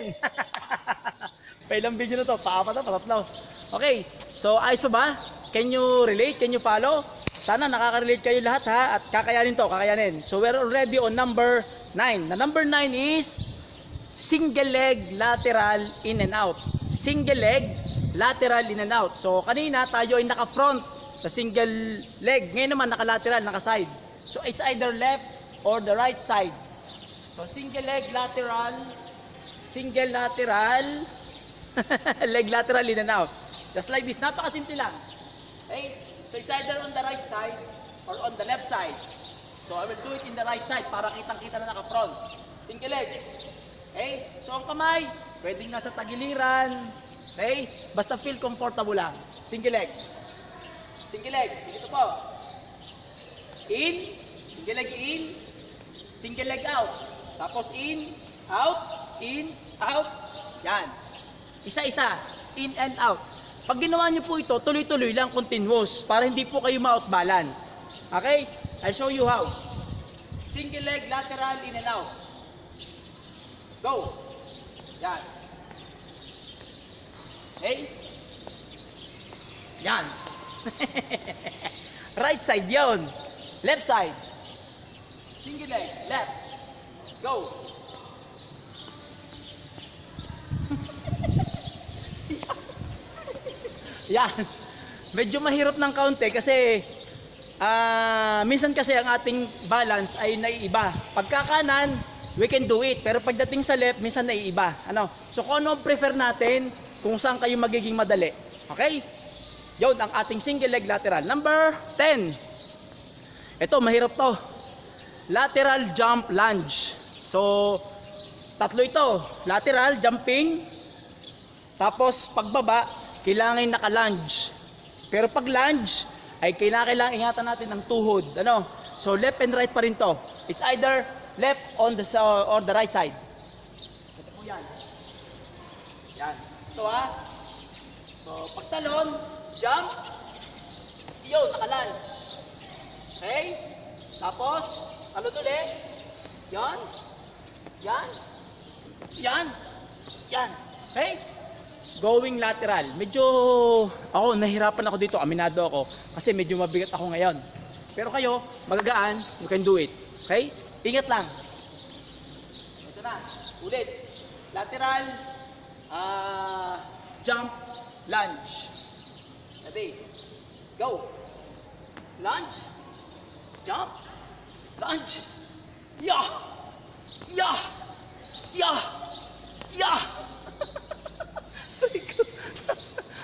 again. Pailang video na to, paapat na, patatlo. Okay, so ayos pa ba? Can you relate? Can you follow? Sana nakaka-relate kayo lahat ha, at kakayanin to, kakayanin. So we're already on number 9. The number 9 is single leg lateral in and out. Single leg lateral in and out. So kanina tayo ay naka-front sa single leg. Ngayon naman naka-lateral, naka-side. So it's either left or the right side. So single leg lateral, leg lateral in and out. Just like this. Napakasimple lang. Okay? So it's either on the right side or on the left side. So I will do it in the right side para kitang-kita na naka-front. Single leg. Okay? So ang kamay, pwedeng nasa tagiliran. Okay? Basta feel comfortable lang. Single leg. Single leg. Dito po. In. Single leg in. Single leg out. Tapos in, out, yan. Isa-isa, in and out. Pag ginawa nyo po ito, tuloy-tuloy lang, continuous, para hindi po kayo ma-out balance. Okay? I'll show you how. Single leg, lateral, in and out. Go. Yan. Okay? Yan. Right side yun. Left side. Single leg, left. Go! Yan. Medyo mahirap ng kaunti kasi minsan kasi ang ating balance ay naiiba. Pagka kanan, we can do it. Pero pagdating sa left, minsan naiiba. Ano? So kung ano prefer natin, kung saan kayo magiging madali. Okay? Yun ang ating single leg lateral. Number 10. Ito, mahirap to. Lateral jump lunge. So, tatlo ito. Lateral, jumping. Tapos, pagbaba, kailangan naka-lunge. Pero pag lunge, ay kailangan ingatan natin ng tuhod. Ano? So, left and right pa rin to. It's either left on the or the right side. Ito po yan. Yan. Ito ha. So, pagtalon, jump. Yun, naka-lunge. Okay? Tapos, talon ulit. Yan. Yan. Yan. Yan. Okay? Going lateral. Medyo ako, nahirapan ako dito. Aminado ako. Kasi medyo mabigat ako ngayon. Pero kayo, magagaan. You can do it. Okay? Ingat lang. Ito na. Ulit. Lateral. Jump. Lunge. Sabi. Go. Lunge. Jump. Lunge. Yeah. Yeah! Yeah! Yeah!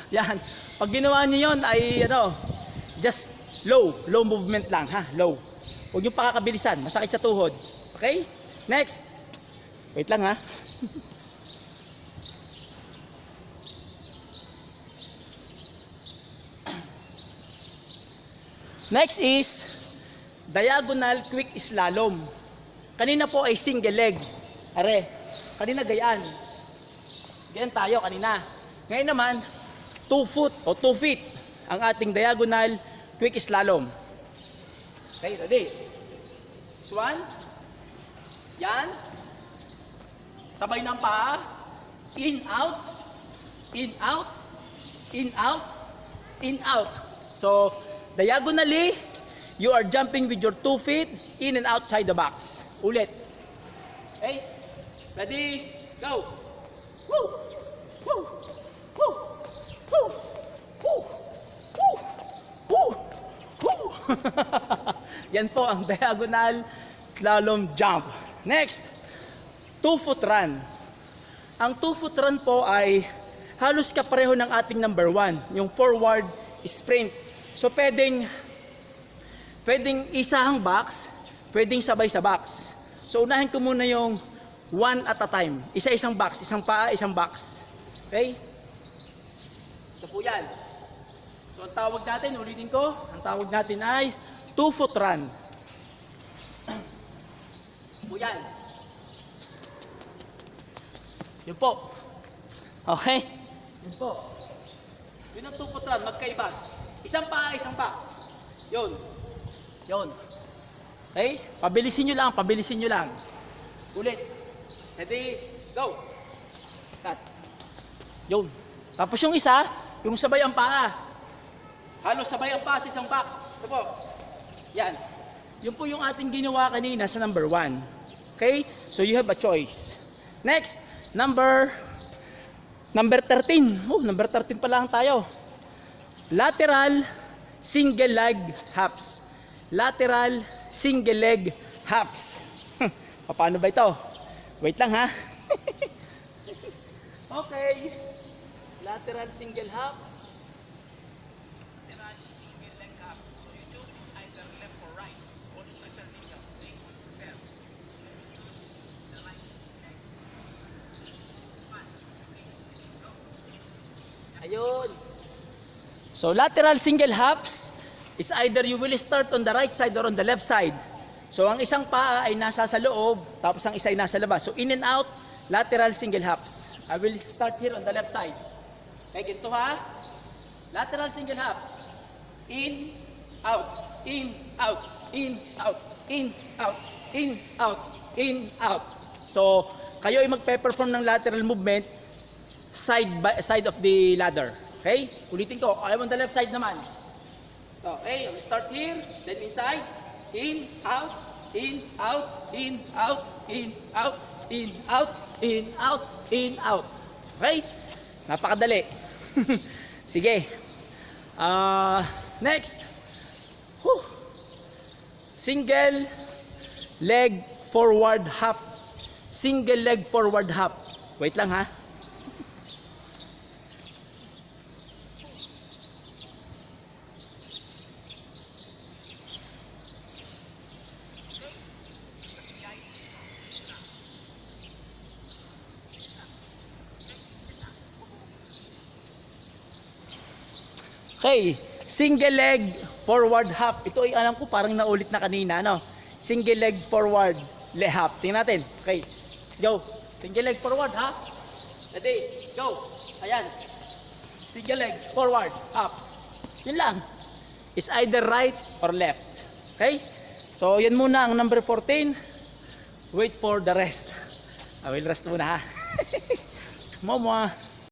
Yan. Pag ginawa nyo yun ay just low movement lang ha, low. Huwag yung pakakabilisan, masakit sa tuhod. Okay? Next. Wait lang ha. Next is diagonal quick slalom. Kanina po ay single leg. Are, kanina gayaan. Ganyan tayo kanina. Ngayon naman, 2 foot o 2 feet ang ating diagonal quick slalom. Okay, ready? This one. Yan. Sabay ng paa. In, out. In, out. In, out. In, out. So, diagonally, you are jumping with your 2 feet in and outside the box. Ulit. Okay? Ready? Go! Woo! Woo! Woo! Woo! Woo! Woo! Woo! Woo! Yan po ang diagonal slalom jump. Next, 2-foot run. Ang 2-foot run po ay halos kapareho ng ating number 1, yung forward sprint. So pwedeng isahang box, pwedeng sabay sa box. So unahin ko muna yung one at a time. Isa-isang box, isang paa, isang box. Okay? Ito po yan. So ang tawag natin, ulitin ko, ang tawag natin ay 2-foot run. Ito po yan. Yun po. Okay? Yun po. Yun ang 2-foot run, magkaiba. Isang paa, isang box. Yun. Yun. Okay? Pabilisin nyo lang, pabilisin nyo lang. Ulit. Ready? Go! Cut. Yun. Tapos yung isa, yung sabay ang paa. Halos sabay ang paa sa isang box. Ito po. Yan. Yun po yung ating ginawa kanina sa number 1. Okay? So you have a choice. Next, number 13. Oh, number 13 pa lang tayo. Lateral single leg hops. Lateral single leg hops. Paano ba ito? Wait lang ha. Okay. Lateral single hops. Lateral single leg hop. So you choose it's either left or right. Or you prefer finger. Okay? Fair. So let me choose the right leg. Go. Ayun. So lateral single hops is either you will start on the right side or on the left side. So ang isang paa ay nasa sa loob, tapos ang isa ay nasa labas. So in and out, lateral single hops. I will start here on the left side. Okay, ganito ha. Lateral single hops. In, out, in, out, in, out, in, out, in, out, in, out. So kayo ay magpe-perform ng lateral movement side of the ladder. Okay? Ulitin ko. I'm on the left side naman. Okay, I will start here, then inside, in, out, in, out, in, out, in, out, in, out, in, out, in, out. Okay? Napakadali. Sige. Next. Whew. Single leg forward hop. Single leg forward hop. Wait lang ha. Okay, single leg forward hop. Ito ay alam ko parang naulit na kanina, no? Single leg forward leg hop. Tingnan natin. Okay, let's go. Single leg forward hop. Ready, go. Ayan. Single leg forward hop. Yun lang. It's either right or left. Okay? So, yan muna ang number 14. Wait for the rest. I will rest muna ha. Momo.